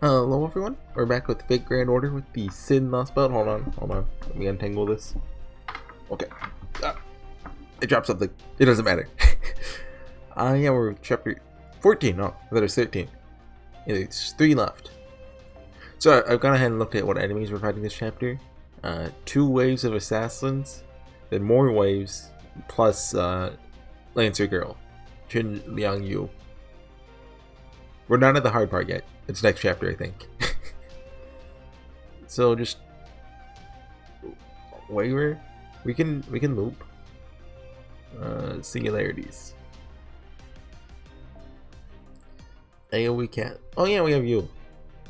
Hello everyone, we're back with Fake Grand Order with the Sin Lost Belt. Hold on, let me untangle this. Okay, I dropped something, it doesn't matter. Yeah, we're chapter 14, no, I thought it was 13. Yeah, there's 3 left. So I've gone ahead and looked at what enemies we're fighting this chapter. 2 waves of assassins, then more waves, plus Lancer Girl, HorseyEatYou. We're not at the hard part yet. It's next chapter, I think. So just waver. We can loop. Singularities. AoE cat. Oh yeah, we have you.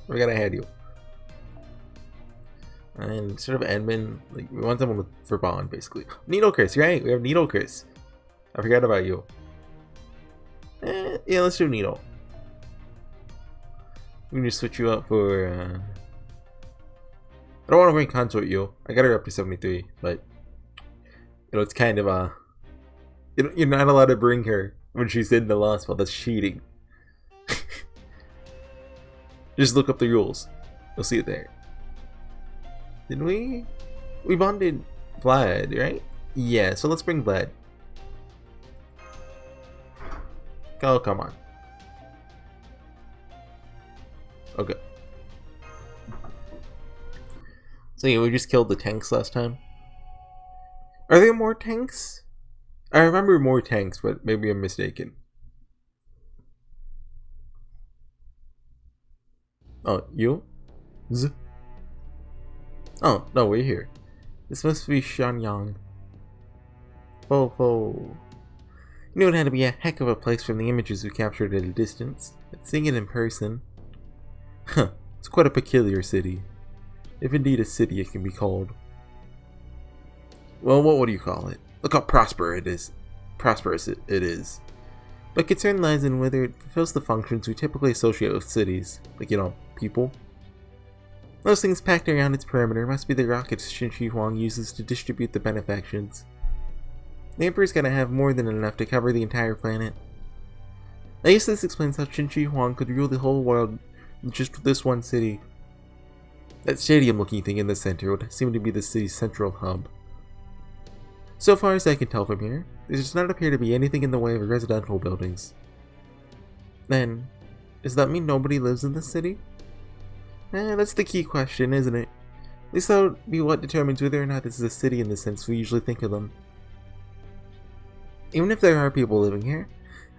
We gotta add you. And instead of admin, like we want someone for bond, basically. Needle Chris, right? We have Needle Chris. I forgot about you. Yeah, let's do Needle. We can just switch you up for. I don't want to bring Consort you. I got her up to 73, but you know it's kind of you're not allowed to bring her when she's in the lost spell. That's cheating. Just look up the rules. You'll see it there. Did we? We bonded Vlad, right? Yeah. So let's bring Vlad. Oh, come on. Okay. So yeah, we just killed the tanks last time. Are there more tanks? I remember more tanks, but maybe I'm mistaken. Oh, you? Z? Oh, no, we're here. This must be Shanyang. Ho ho. You know it had to be a heck of a place from the images we captured at a distance. But seeing it in person... Huh, it's quite a peculiar city. If indeed a city it can be called. Well, what would you call it? Look how prosperous it is. But concern lies in whether it fulfills the functions we typically associate with cities. Like, you know, people. Those things packed around its perimeter must be the rockets Qin Shi Huang uses to distribute the benefactions. The Emperor's gotta have more than enough to cover the entire planet. I guess this explains how Qin Shi Huang could rule the whole world just this one city. That stadium looking thing in the center would seem to be the city's central hub. So far as I can tell from here, there does not appear to be anything in the way of residential buildings. Then, does that mean nobody lives in the city? That's the key question, isn't it? At least that would be what determines whether or not this is a city in the sense we usually think of them. Even if there are people living here,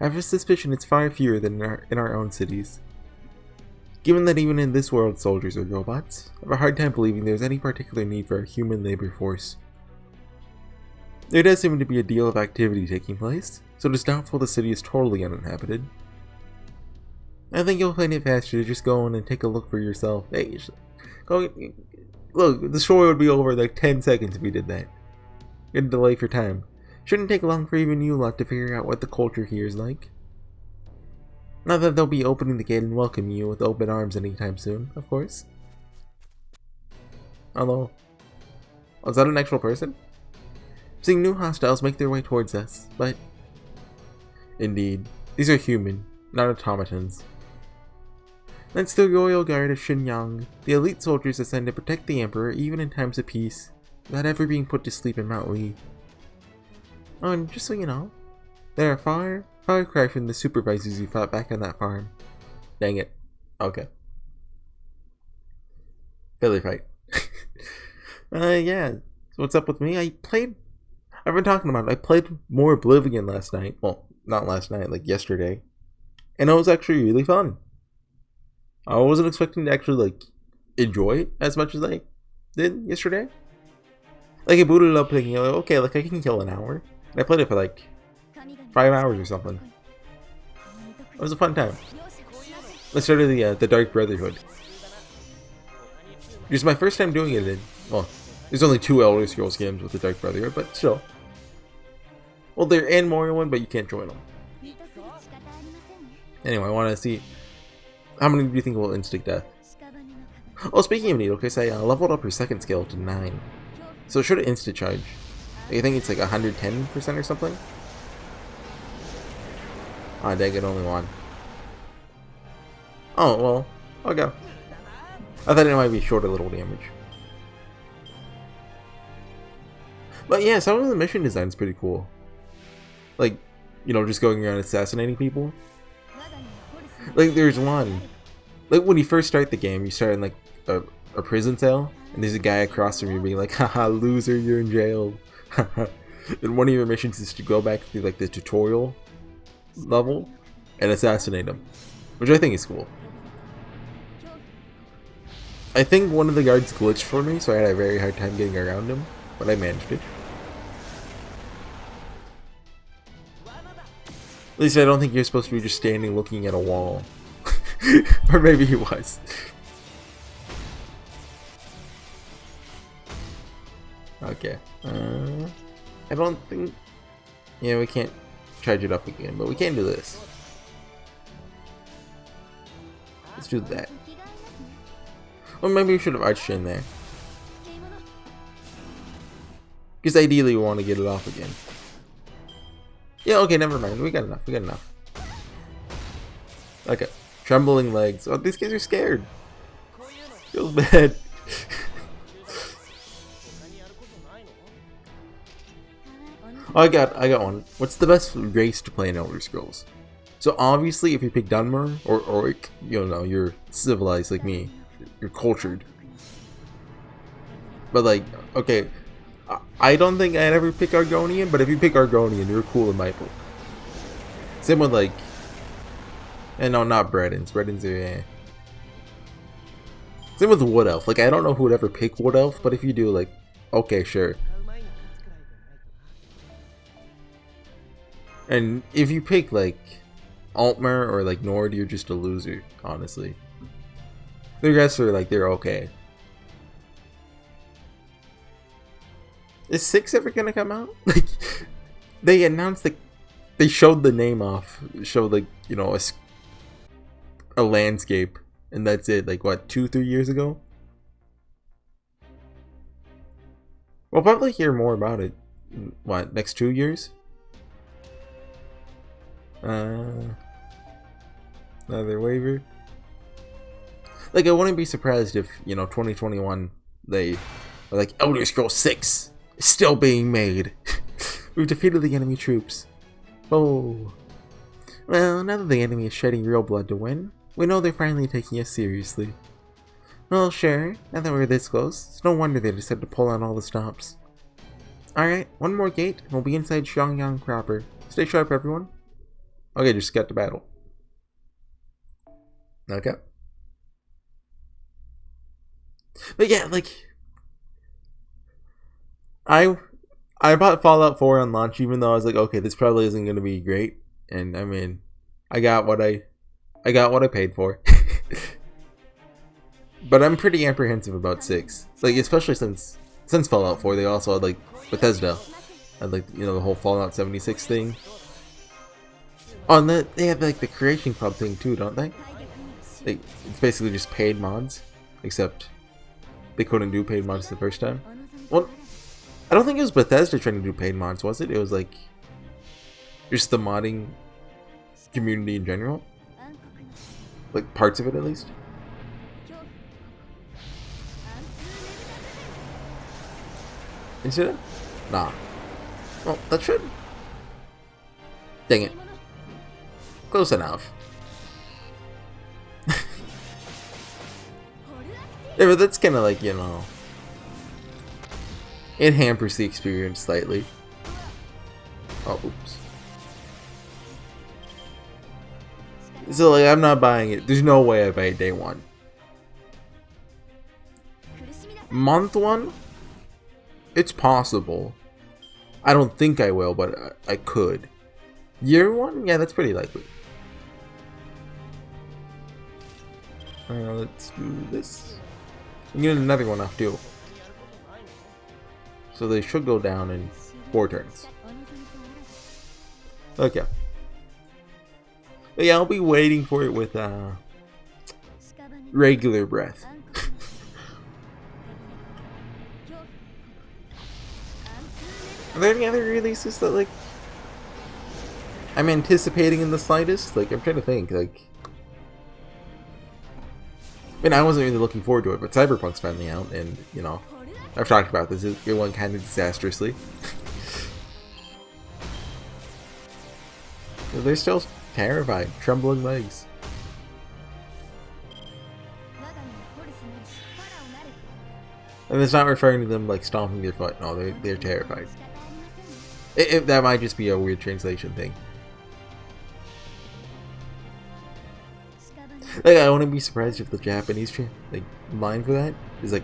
I have a suspicion it's far fewer than in our own cities. Given that even in this world soldiers are robots, I have a hard time believing there's any particular need for a human labor force. There does seem to be a deal of activity taking place, so it is doubtful the city is totally uninhabited. I think you'll find it faster to just go in and take a look for yourself. Hey, go look, the story would be over in like 10 seconds if we did that. Good delay for time. Shouldn't take long for even you lot to figure out what the culture here is like. Not that they'll be opening the gate and welcoming you with open arms anytime soon, of course. Hello. Oh, is that an actual person? I'm seeing new hostiles make their way towards us, but... Indeed, these are human, not automatons. That's the Royal Guard of Shenyang, the elite soldiers assigned to protect the Emperor even in times of peace, without ever being put to sleep in Mount Li. Oh, and just so you know, they are far cry from the supervisors you fought back on that farm. Dang it. Okay. Failure fight. Yeah. So what's up with me? I've been talking about it. I played more Oblivion last night. Well, not last night, like yesterday. And it was actually really fun. I wasn't expecting to actually, like, enjoy it as much as I did yesterday. Like, I booted it up thinking, like, okay, like, I can kill an hour. And I played it for, like, 5 hours or something. It was a fun time. Let's start with the Dark Brotherhood. It's my first time doing it in, well, there's only 2 Elder Scrolls games with the Dark Brotherhood, but still. Well, they're in Morrowind, but you can't join them. Anyway, I want to see, how many do you think will instant death? Oh, speaking of Needle Kiss, I leveled up her second skill to 9. So it should have instant charge. I think it's like 110% or something. Ah, dang it, only one. Oh, well, okay. I thought it might be short a little damage. But yeah, some of the mission design is pretty cool. Like, you know, just going around assassinating people. Like, there's one. Like, when you first start the game, you start in, like, a prison cell. And there's a guy across from you being like, haha, loser, you're in jail. And one of your missions is to go back through, like, the tutorial level and assassinate him. Which I think is cool. I think one of the guards glitched for me, so I had a very hard time getting around him. But I managed it. At least I don't think you're supposed to be just standing looking at a wall. Or maybe he was. Okay. I don't think... Yeah, we can't charge it up again, but we can do this. Let's do that. Or maybe we should have arched in there. Because ideally we want to get it off again. Yeah, okay, never mind. We got enough. We got enough. Okay. Trembling legs. Oh, these kids are scared. Feels bad. Oh, I got one. What's the best race to play in Elder Scrolls? So obviously, if you pick Dunmer, or you know, you're civilized like me, you're cultured. But like, okay, I don't think I'd ever pick Argonian, but if you pick Argonian, you're cool in my book. Same with like, and no, not Bredens. Bredens are, eh. Same with Wood Elf. Like, I don't know who would ever pick Wood Elf, but if you do, like, okay, sure. And if you pick like Altmer or like Nord, you're just a loser, honestly. The rest are like, they're okay. Is 6 ever gonna come out? Like, they announced, like, they showed the name off, showed like, you know, a landscape, and that's it. Like, what, 2-3 years ago? We'll probably hear more about it. What, next 2 years? Another waiver. Like, I wouldn't be surprised if, you know, 2021 they are like, Elder Scrolls 6 is still being made. We've defeated the enemy troops. Oh. Well, now that the enemy is shedding real blood to win, we know they're finally taking us seriously. Well, sure, now that we're this close, it's no wonder they decided to pull on all the stops. Alright, one more gate, and we'll be inside Xiangyang proper. Stay sharp, everyone. Okay, just get to battle. Okay. But yeah, like, I bought Fallout 4 on launch, even though I was like, okay, this probably isn't gonna be great. And I mean, I got what I paid for. But I'm pretty apprehensive about 6. Like, especially since Fallout 4, they also had like Bethesda, and like, you know, the whole Fallout 76 thing. Oh, and they have like the Creation Club thing too, don't they? It's basically just paid mods, except they couldn't do paid mods the first time. Well, I don't think it was Bethesda trying to do paid mods, was it? It was like just the modding community in general, like parts of it at least. Incident? Nah. Well, that should. Dang it. Close enough. Yeah, but that's kind of like, you know, it hampers the experience slightly. Oh, oops. So, like, I'm not buying it. There's no way I buy it day 1. Month 1? It's possible. I don't think I will, but I could. Year 1? Yeah, that's pretty likely. Let's do this. I'm getting another one off too. So they should go down in 4 turns. Okay. But yeah, I'll be waiting for it with regular breath. Are there any other releases that, like, I'm anticipating in the slightest? Like, I'm trying to think, like, I mean, I wasn't really looking forward to it, but Cyberpunk's finally out, and, you know, I've talked about this. It went kind of disastrously. They're still terrified, trembling legs. And it's not referring to them like stomping their foot. No, they're terrified. That might just be a weird translation thing. Like, I wouldn't be surprised if the Japanese line for that is like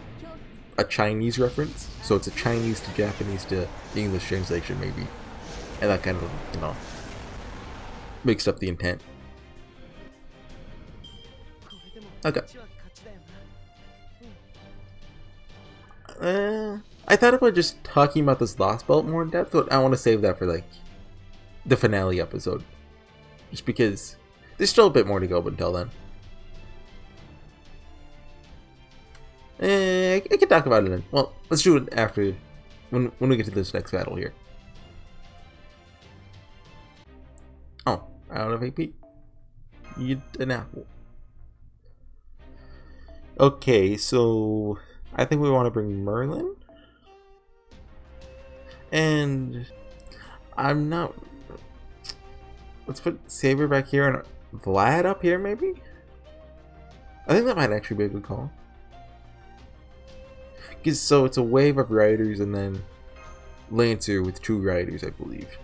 a Chinese reference. So it's a Chinese to Japanese to English translation, maybe, and that kind of, you know, mixed up the intent. Okay. I thought about just talking about this Lost Belt more in depth, but I want to save that for like the finale episode, just because there's still a bit more to go. But until then, I can talk about it then. Well, let's do it after when we get to this next battle here. Oh, out of AP. Eat an apple. Okay, so I think we want to bring Merlin. And I'm not... Let's put Saber back here and Vlad up here, maybe? I think that might actually be a good call. Because so it's a wave of riders and then Lancer with 2 riders, I believe.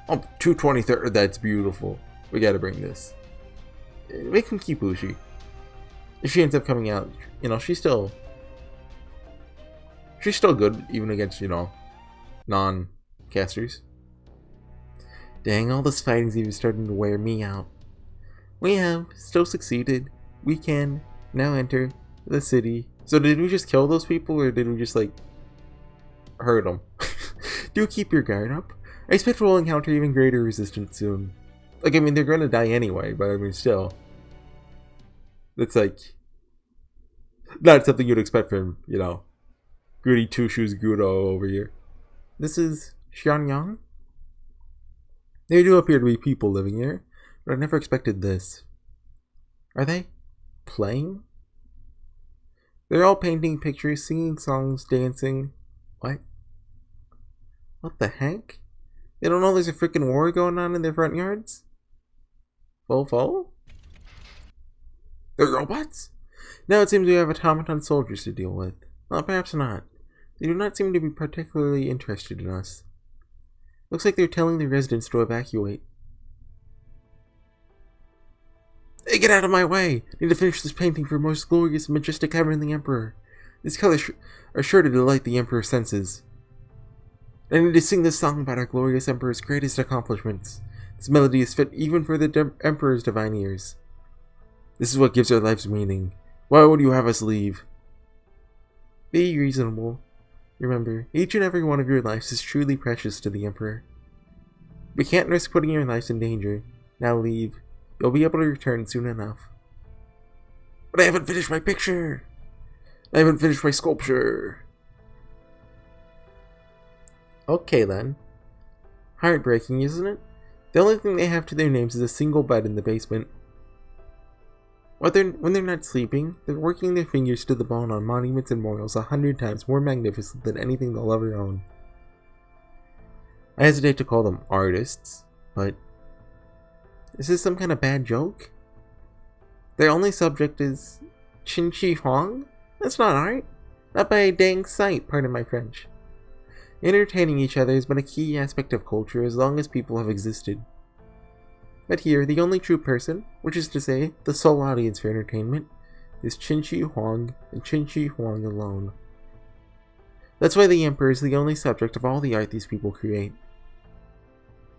Oh, 223rd, that's beautiful. We gotta bring this. Make him keep Bushi. If she ends up coming out, you know, she's still good, even against, you know, non-casters. Dang, all this fighting's even starting to wear me out. We have still succeeded. We can now enter the city. So did we just kill those people, or did we just, like, hurt them? Do keep your guard up. I expect we'll encounter even greater resistance soon. Like, I mean, they're gonna die anyway, but I mean, still. It's like not something you'd expect from, you know, Goody Two Shoes Gudo over here. This is Xianyang. There do appear to be people living here, but I never expected this. Are they playing? They're all painting pictures, singing songs, dancing. What? What the heck? They don't know there's a freaking war going on in their front yards? Fo? They're robots? Now it seems we have automaton soldiers to deal with. Well, perhaps not. They do not seem to be particularly interested in us. Looks like they're telling the residents to evacuate. Hey, get out of my way! Need to finish this painting for most glorious and majestic heavenly emperor. These colors are sure to delight the emperor's senses. I need to sing this song about our glorious emperor's greatest accomplishments. This melody is fit even for the emperor's divine ears. This is what gives our lives meaning. Why would you have us leave? Be reasonable. Remember, each and every one of your lives is truly precious to the emperor. We can't risk putting your lives in danger. Now leave. You'll be able to return soon enough. But I haven't finished my picture! I haven't finished my sculpture! Okay then. Heartbreaking, isn't it? The only thing they have to their names is a single bed in the basement. When they're not sleeping, they're working their fingers to the bone on monuments and memorials 100 times more magnificent than anything they'll ever own. I hesitate to call them artists, but is this some kind of bad joke? Their only subject is Qin Shi Huang? That's not art. Not by a dang sight, pardon my French. Entertaining each other has been a key aspect of culture as long as people have existed. But here, the only true person, which is to say, the sole audience for entertainment, is Qin Shi Huang and Qin Shi Huang alone. That's why the Emperor is the only subject of all the art these people create.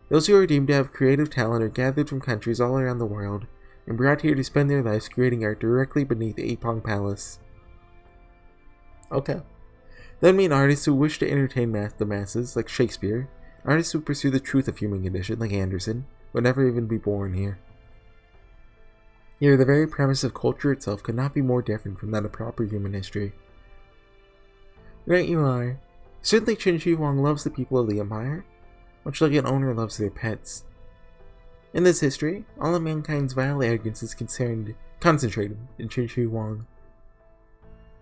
Those who are deemed to have creative talent are gathered from countries all around the world and brought here to spend their lives creating art directly beneath Apong Palace. Okay. That mean artists who wish to entertain the masses, like Shakespeare, artists who pursue the truth of human condition, like Anderson, would never even be born here. Here, the very premise of culture itself could not be more different from that of proper human history. Right you are. Certainly Qin Shi Huang loves the people of the Empire, much like an owner loves their pets. In this history, all of mankind's vile arrogance is concerned concentrated in Chin Wang.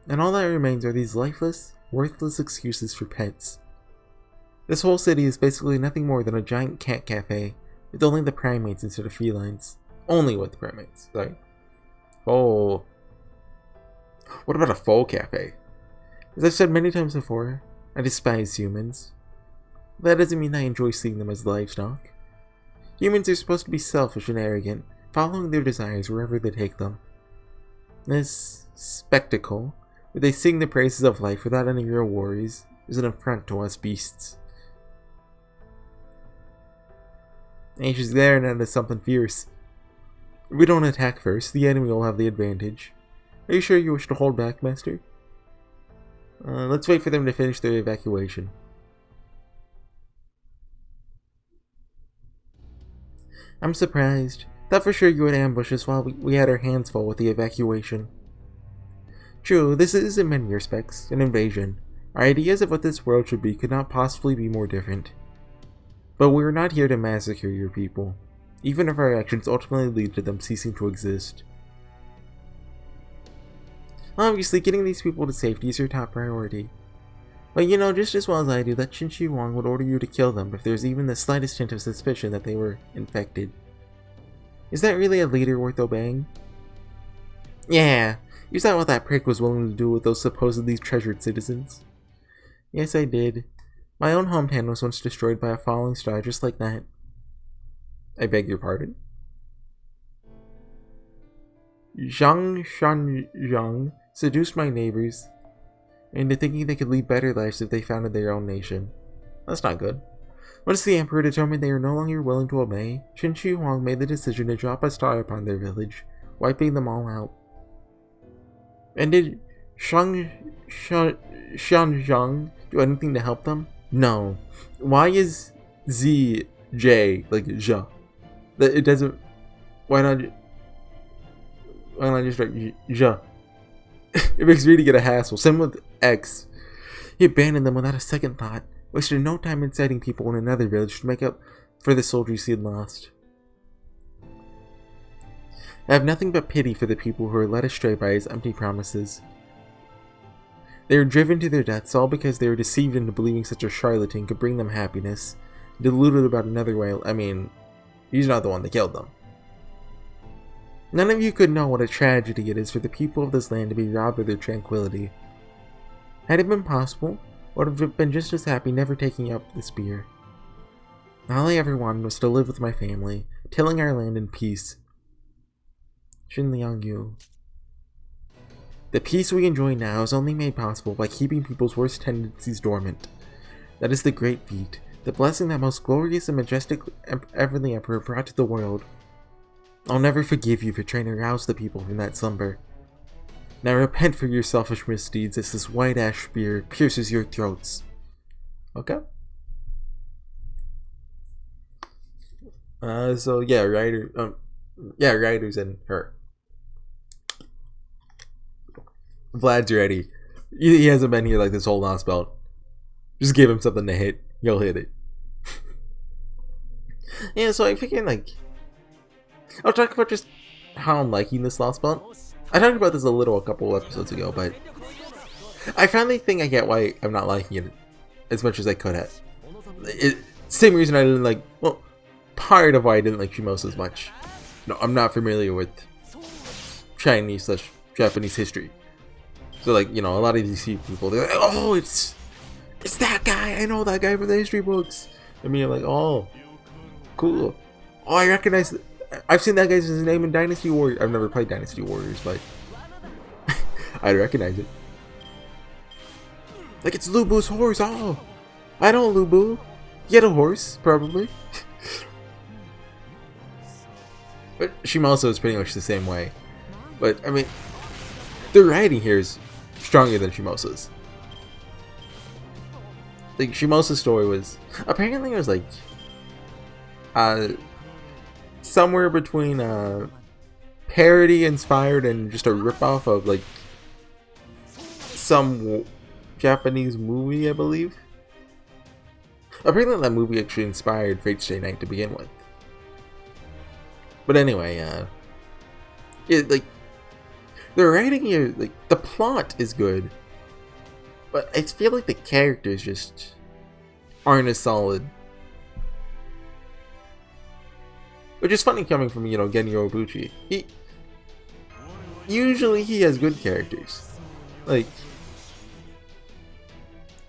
And all that remains are these lifeless, worthless excuses for pets. This whole city is basically nothing more than a giant cat cafe, with only the primates instead of felines. Only with the primates, sorry. Oh. What about a faux cafe? As I've said many times before, I despise humans. That doesn't mean I enjoy seeing them as livestock. Humans are supposed to be selfish and arrogant, following their desires wherever they take them. This spectacle, where they sing the praises of life without any real worries, is an affront to us beasts. Hey, she's there and into something fierce. If we don't attack first, the enemy will have the advantage. Are you sure you wish to hold back, Master? Let's wait for them to finish their evacuation. I'm surprised. Thought for sure you would ambush us while we had our hands full with the evacuation. True, this is in many respects an invasion. Our ideas of what this world should be could not possibly be more different. But we are not here to massacre your people, even if our actions ultimately lead to them ceasing to exist. Obviously, getting these people to safety is your top priority. But you know just as well as I do that Qin Shi Huang would order you to kill them if there's even the slightest hint of suspicion that they were infected. Is that really a leader worth obeying? Yeah, you saw what that prick was willing to do with those supposedly treasured citizens. Yes, I did. My own hometown was once destroyed by a falling star just like that. I beg your pardon? Zhang Shanzhang seduced my neighbors into thinking they could lead better lives if they founded their own nation. That's not good. Once the emperor determined they were no longer willing to obey, Qin Shi Huang made the decision to drop a star upon their village, wiping them all out. And did Shanzhang do anything to help them? No. Why is Z J like Zha? It doesn't. Why not just write Zha? It makes me to get a hassle. Same with X. He abandoned them without a second thought, wasted no time inciting people in another village to make up for the soldiers he had lost. I have nothing but pity for the people who are led astray by his empty promises. They were driven to their deaths all because they were deceived into believing such a charlatan could bring them happiness, deluded about another way. I mean, he's not the one that killed them. None of you could know what a tragedy it is for the people of this land to be robbed of their tranquility. Had it been possible, I would have been just as happy never taking up the spear. All I ever wanted was to live with my family, tilling our land in peace. HorseyEatYou. The peace we enjoy now is only made possible by keeping people's worst tendencies dormant. That is the great feat, the blessing that most glorious and majestic ever the Emperor brought to the world. I'll never forgive you for trying to rouse the people from that slumber. Now repent for your selfish misdeeds as this white ash spear pierces your throats. Okay? So yeah, Ryder's in her. Vlad's ready. He hasn't been here like this whole last belt. Just give him something to hit. He'll hit it. Yeah, so I figured I'll talk about just how I'm liking this lost belt. I talked about this a couple episodes ago, but I finally think I get why I'm not liking it as much as I could have. Same reason I didn't like, well, part of why I didn't like Shimosa as much. No, I'm not familiar with Chinese/Japanese history. So a lot of these people, they're like, oh, it's that guy, I know that guy from the history books. And me, I'm like, oh, cool. Oh, I recognize, I've seen that guy's name in Dynasty Warriors. I've never played Dynasty Warriors, but I'd recognize it. It's Lu Bu's horse, oh, I know Lu Bu. He had a horse, probably. But Shimosa is pretty much the same way. But, I mean, the writing here is stronger than Shimosa's. Shimosa's story was, apparently it was somewhere between parody inspired and just a ripoff of some Japanese movie, I believe. Apparently that movie actually inspired Fate Stay Night to begin with. But anyway, The writing here, like, the plot is good, but I feel like the characters just aren't as solid. Which is funny coming from, you know, Genyo Obuchi. Usually he has good characters. Like,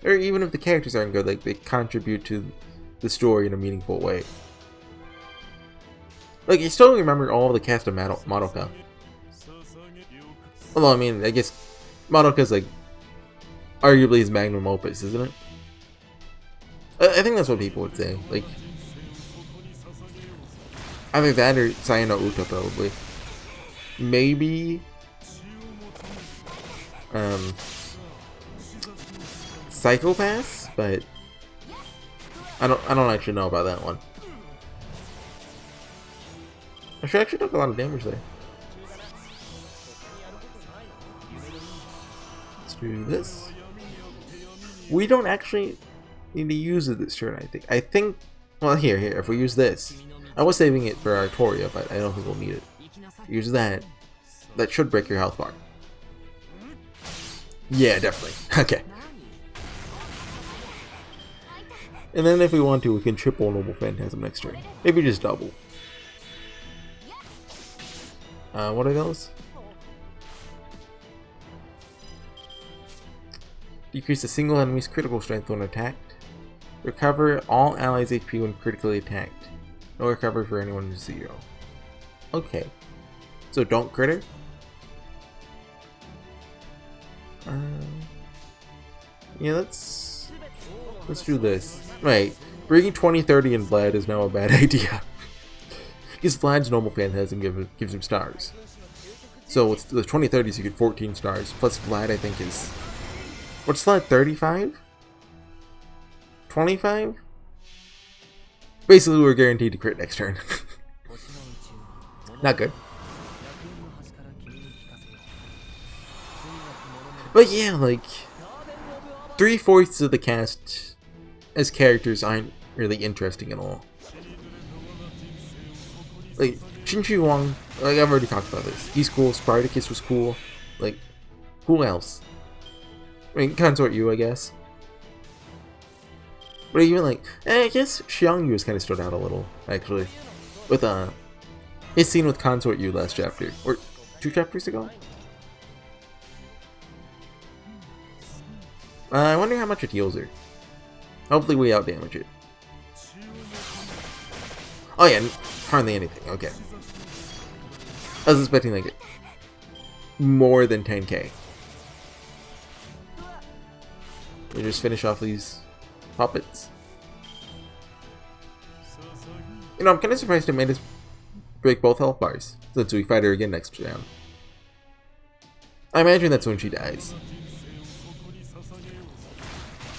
or even if the characters aren't good, like, they contribute to the story in a meaningful way. Like, I still remember all of the cast of Madoka. Although, I mean, I guess Madoka's, like, arguably his magnum opus, isn't it? I think that's what people would say. Like, either that or Sayano Uta, probably. Maybe Psychopaths, but I don't actually know about that one. She actually took a lot of damage there. Let's do this. We don't actually need to use it this turn, I think, well, here, if we use this. I was saving it for Artoria, but I don't think we'll need it. Use that. That should break your health bar. Yeah, definitely. Okay. And then if we want to, we can triple Noble Phantasm next turn. Maybe just double. What are those? Decrease a single enemy's critical strength when attacked. Recover all allies' HP when critically attacked. No recovery for anyone to 0. Okay. So don't critter? Yeah, let's do this. Right. Bringing 2030 in Vlad is now a bad idea. Because Vlad's Noble Phantasm gives him stars. So with the 2030s you get 14 stars. Plus Vlad I think is... What's Vlad, 35? 25? Basically we're guaranteed to crit next turn. Not good. But yeah, like... 3/4 of the cast as characters aren't really interesting at all. Like, Chin-Chi Wong, like I've already talked about this. He's cool, Spartacus was cool. Like, who else? I mean, Consort Yu, I guess. But even like, I guess Xiang Yu has kind of stood out a little, actually. With, his scene with Consort Yu last chapter. Or 2 chapters ago? I wonder how much it heals her. Hopefully we outdamage it. Oh yeah, hardly anything, okay. I was expecting like more than 10k. We just finish off these puppets. You know, I'm kind of surprised it made us break both health bars, since we fight her again next round. I imagine that's when she dies.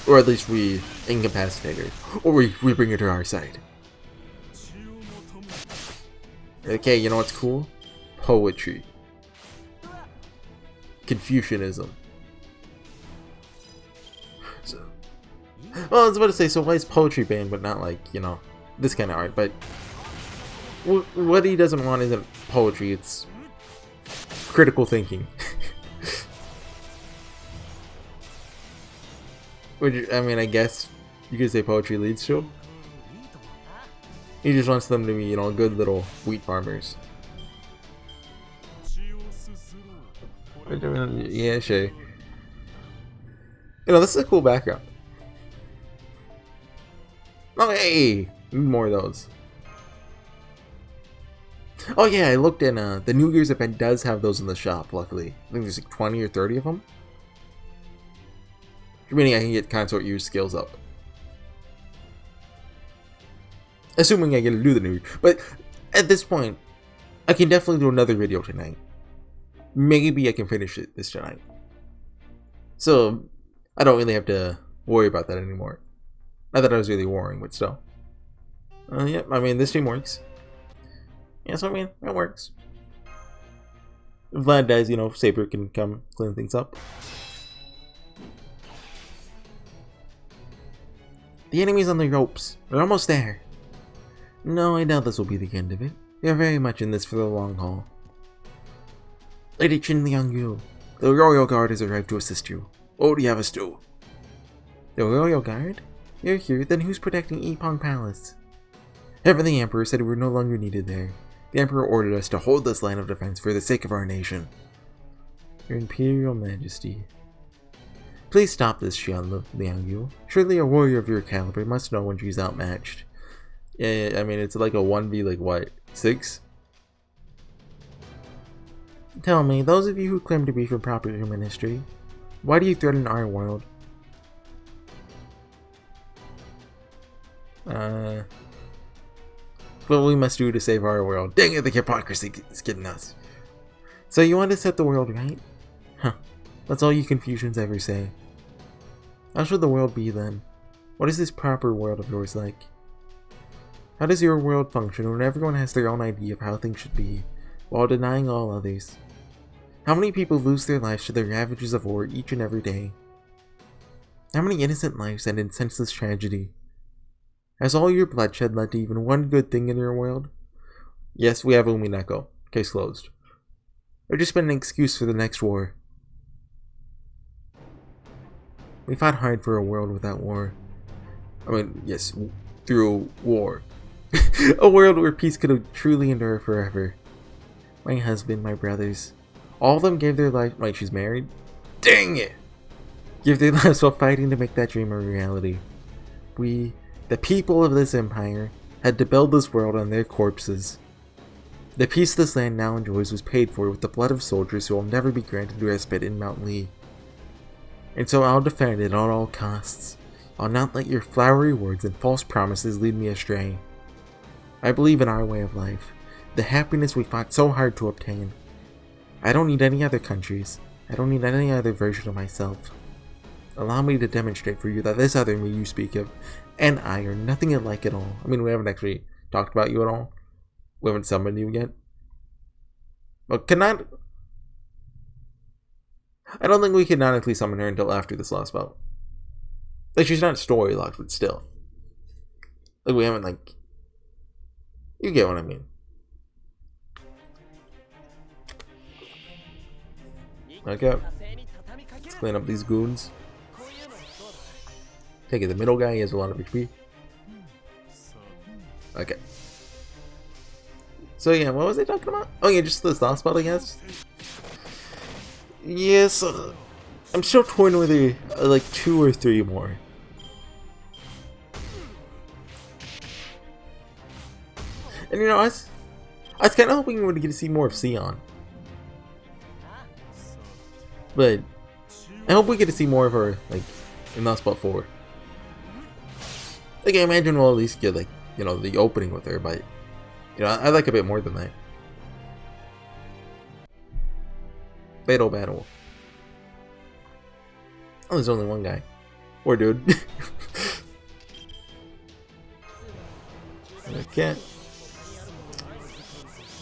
Or at least we incapacitate her. Or we bring her to our side. Okay, you know what's cool? Poetry. Confucianism. So, well, I was about to say, so why is poetry banned, but not like, you know, this kind of art? But what he doesn't want isn't poetry, it's critical thinking. Which, I mean, I guess you could say poetry leads to. He just wants them to be, you know, good little wheat farmers. Yeah, sure. You know, this is a cool background. Oh, hey! More of those. Oh yeah, I looked in, the New Year's event does have those in the shop, luckily. I think there's like 20 or 30 of them. Meaning I can get Consort Yu's skills up. Assuming I get to do the New Year. But at this point, I can definitely do another video tonight. Maybe I can finish it this tonight. So, I don't really have to worry about that anymore. Not that I was really worrying, but still. Yeah, I mean, this team works. Yeah, so I mean, it works. If Vlad dies, you know, Saber can come clean things up. The enemy's on the ropes. We're almost there. No, I doubt this will be the end of it. They're very much in this for the long haul. Lady HorseyEatYou, the Royal Guard has arrived to assist you. What do you have us do? The Royal Guard? You're here, then who's protecting Epong Palace? Ever the Emperor said we were no longer needed there. The Emperor ordered us to hold this line of defense for the sake of our nation. Your Imperial Majesty. Please stop this, HorseyEatYou. Surely a warrior of your caliber must know when she's outmatched. Yeah, I mean, it's like a 1v, like, what, 6? Tell me, those of you who claim to be from proper ministry, why do you threaten our world? What we must do to save our world. Dang it, the hypocrisy is getting us. So you want to set the world right? Huh. That's all you Confucians ever say. How should the world be then? What is this proper world of yours like? How does your world function when everyone has their own idea of how things should be, while denying all others? How many people lose their lives to the ravages of war each and every day? How many innocent lives end in senseless tragedy? Has all your bloodshed led to even one good thing in your world? Yes, we have Umineko. Case closed. Or just been an excuse for the next war. We fought hard for a world without war. I mean, yes, through war. A world where peace could truly endure forever. My husband, my brothers, all of them gave their life. Wait, she's married? Dang it! Give their lives while fighting to make that dream a reality. We, the people of this empire, had to build this world on their corpses. The peace this land now enjoys was paid for with the blood of soldiers who will never be granted respite in Mount Lee. And so I'll defend it at all costs. I'll not let your flowery words and false promises lead me astray. I believe in our way of life, the happiness we fought so hard to obtain. I don't need any other countries. I don't need any other version of myself. Allow me to demonstrate for you that this other me you speak of, and I are nothing alike at all. I mean, we haven't actually talked about you at all. We haven't summoned you yet. But I don't think we can canonically summon her until after this last bout. Like, she's not story locked, but still. Like, we haven't, like... You get what I mean. Okay. Let's clean up these goons. Take it, the middle guy, he has a lot of HP. Okay. So yeah, what was I talking about? Oh yeah, just this last battle, I guess. Yes, I'm still torn whether like 2 or 3 more. And you know, I was kind of hoping we would get to see more of Sion. But I hope we get to see more of her, like, in Last Spot 4. Like, I imagine we'll at least get, like, you know, the opening with her, but, you know, I like a bit more than that. Fatal battle. Oh, there's only one guy. Poor dude. Okay.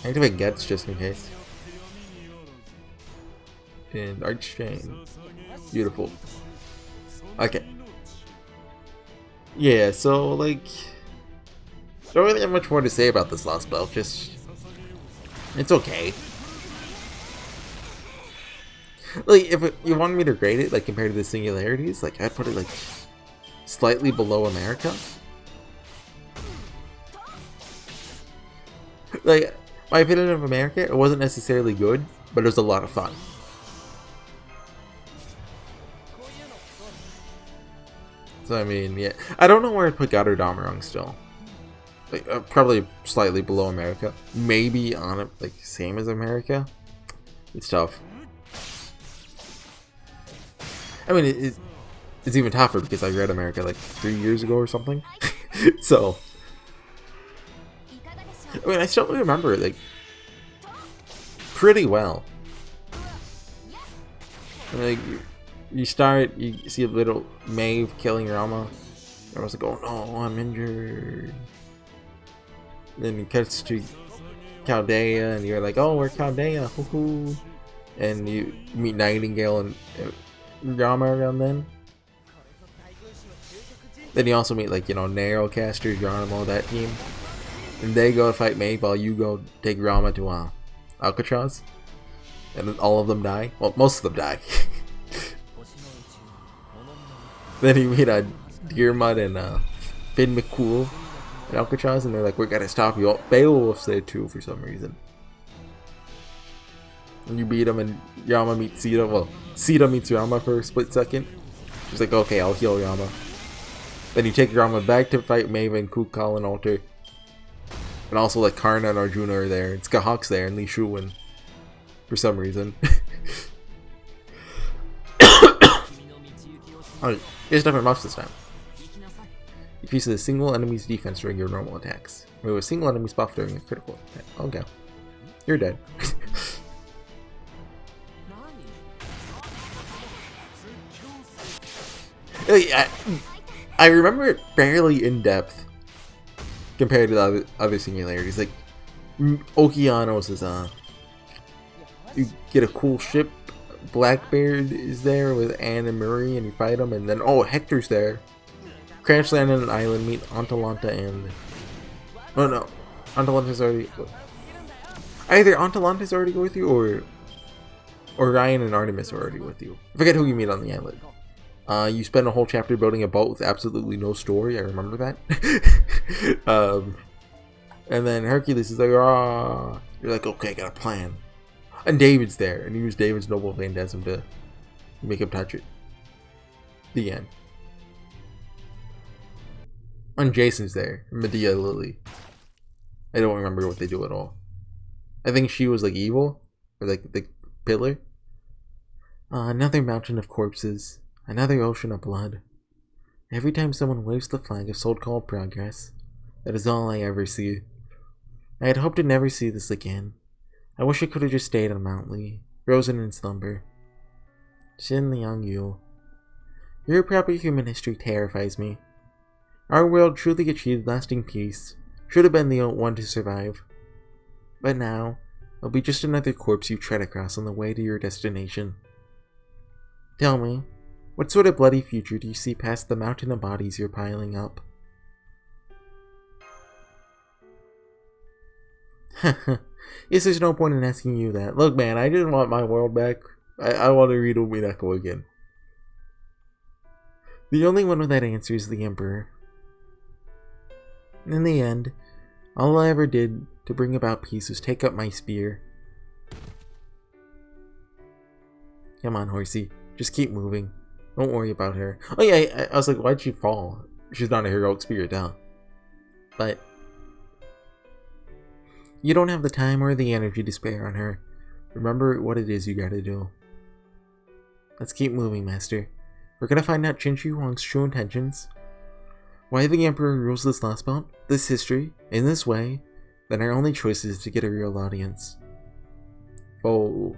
Activate Gets just in case. And Arch Chain. Beautiful. Okay. Yeah, so, like... don't really have much more to say about this last spell, just... it's okay. Like, if you wanted me to grade it, like, compared to the Singularities, like, I'd put it, like, slightly below America. Like, my opinion of America, it wasn't necessarily good, but it was a lot of fun. So, I mean, yeah. I don't know where I'd put Goddard Damarung still. Like, probably slightly below America. Maybe on it, like, same as America. It's tough. I mean, it's even tougher because I read America, like, 3 years ago or something. So... I mean, I still remember it, like, pretty well. Like, you start, you see a little Maeve killing Rama. I was like, oh no, I'm injured. Then you cut to Chaldea, and you're like, oh, we're Chaldea, hoo-hoo. And you meet Nightingale and Rama around then. Then you also meet, like, you know, Narrowcaster, Geronimo, that team. And they go fight Maeve while you go take Rama to Alcatraz. and then all of them die. Well, most of them die. Then you meet Deermud and Finn McCool and Alcatraz, and they're like, "We gotta stop you." Beowulf's there too for some reason. And you beat him, and Yama meets Sita. Well, Sita meets Yama for a split second. She's like, "Okay, I'll heal Yama." Then you take Yama back to fight Maven, Kukal, and Alter. And also, like, Karna and Arjuna are there. And Skahawk's there, and Li Shuwen. For some reason. Alright, here's different buffs this time. Increases a single enemy's defense during your normal attacks. Remove a single enemy's buff during a critical attack. Okay. You're dead. I remember it fairly in depth compared to the other singularities. Like, Okeanos is you get a cool ship. Blackbeard is there with Anne and Marie, and you fight them, and then Hector's there. Crash land on an island, meet Atalanta and Atalanta's already either Atalanta's already with you or Ryan and Artemis are already with you. I forget who you meet on the island. You spend a whole chapter building a boat with absolutely no story. I remember that. And then Hercules is like, "Ah," you're like, "Okay, I got a plan." And David's there, and you use David's noble phantasm to make him touch it. The end. And Jason's there, Medea Lily. I don't remember what they do at all. I think she was like evil, or like the pillar. Another mountain of corpses, another ocean of blood. Every time someone waves the flag of so-called progress, that is all I ever see. I had hoped to never see this again. I wish I could have just stayed on Mount Lee, frozen in slumber. HorseyEatYou. Your proper human history terrifies me. Our world truly achieved lasting peace, should have been the one to survive. But now, I'll be just another corpse you tread across on the way to your destination. Tell me, what sort of bloody future do you see past the mountain of bodies you're piling up? Yes, there's no point in asking you that. Look, man, I didn't want my world back. I want to read Minako again. The only one with that answer is the Emperor. In the end, all I ever did to bring about peace was take up my spear. Come on, Horsey. Just keep moving. Don't worry about her. Oh yeah, I was like, why'd she fall? She's not a heroic spirit, huh? But you don't have the time or the energy to spare on her. Remember what it is you gotta do. Let's keep moving, Master. We're gonna find out Qin Shi Huang's true intentions. Why the Emperor rules this lost belt, this history, in this way, then our only choice is to get a real audience. Oh.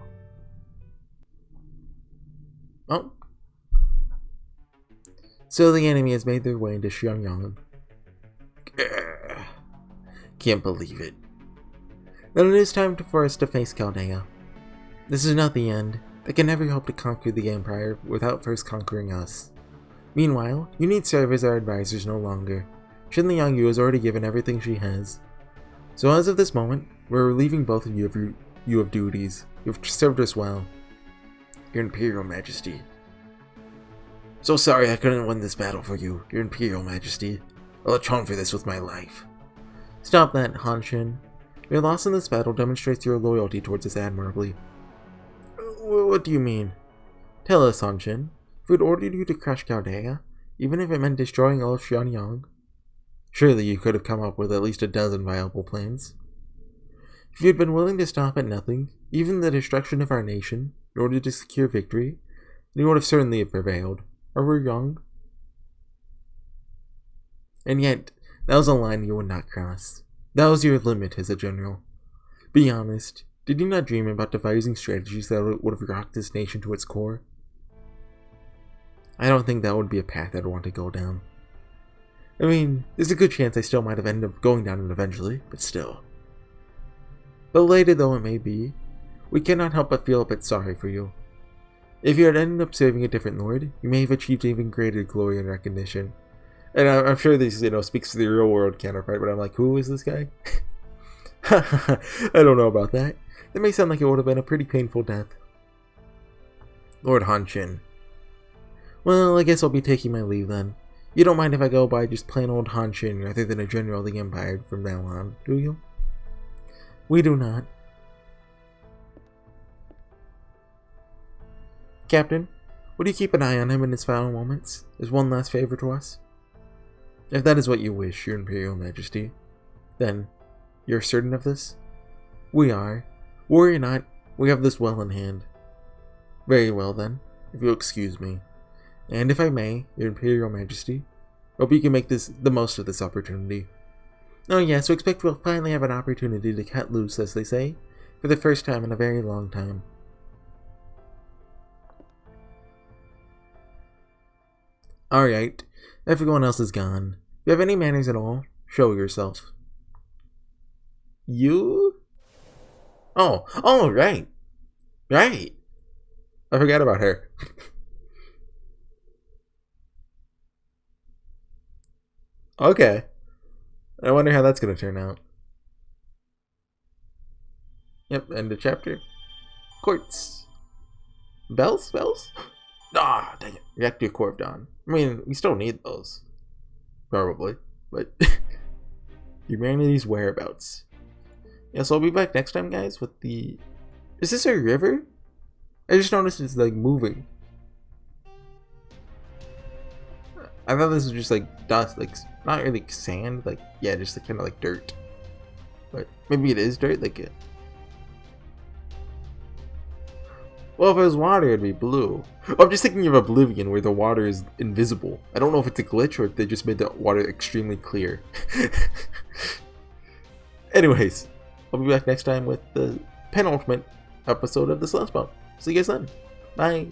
So the enemy has made their way into Xianyang. Can't believe it. Then it is time for us to face Chaldea. This is not the end. They can never hope to conquer the Empire without first conquering us. Meanwhile, you need serve as our advisors no longer. HorseyEatYou has already given everything she has. So as of this moment, we're relieving both of you of duties. You've served us well. Your Imperial Majesty. So sorry I couldn't win this battle for you, Your Imperial Majesty. I'll atone for this with my life. Stop that, Hanshin. Your loss in this battle demonstrates your loyalty towards us admirably. What do you mean? Tell us, Hanshin. If we'd ordered you to crush Chaldea, even if it meant destroying all of Xianyang, surely you could have come up with at least a dozen viable plans. If you'd been willing to stop at nothing, even the destruction of our nation, in order to secure victory, then you would have certainly prevailed. Are we young? And yet, that was a line you would not cross. That was your limit as a general. Be honest, did you not dream about devising strategies that would have rocked this nation to its core? I don't think that would be a path I'd want to go down. I mean, there's a good chance I still might have ended up going down it eventually, but still. Belated though it may be, we cannot help but feel a bit sorry for you. If you had ended up serving a different lord, you may have achieved even greater glory and recognition. And I'm sure this, speaks to the real world counterpart, but I'm like, who is this guy? I don't know about that. That may sound like it would have been a pretty painful death. Lord Hanshin. Well, I guess I'll be taking my leave then. You don't mind if I go by just plain old Hanshin rather than a general of the Empire from now on, do you? We do not. Captain, would you keep an eye on him in his final moments, as one last favor to us? If that is what you wish, Your Imperial Majesty, then you're certain of this? We are. Worry not, we have this well in hand. Very well then, if you'll excuse me. And if I may, Your Imperial Majesty, hope you can make the most of this opportunity. Oh yeah, so expect we'll finally have an opportunity to cut loose, as they say, for the first time in a very long time. Alright, everyone else is gone. If you have any manners at all, show yourself. You? Oh, right. Right. I forgot about her. Okay. I wonder how that's going to turn out. Yep, end of chapter. Quartz. Bells? Ah, dang it. Reactor Corvdon. I mean, we still need those. Probably. But humanity's whereabouts. Yeah, so I'll be back next time, guys, with the... Is this a river? I just noticed it's, like, moving. I thought this was just, like, dust. Like, not really sand. Like, yeah, just kind of like dirt. But maybe it is dirt. Like, well, if it was water, it'd be blue. Oh, I'm just thinking of Oblivion, where the water is invisible. I don't know if it's a glitch or if they just made the water extremely clear. Anyways, I'll be back next time with the penultimate episode of the Celeste Bump. See you guys then. Bye.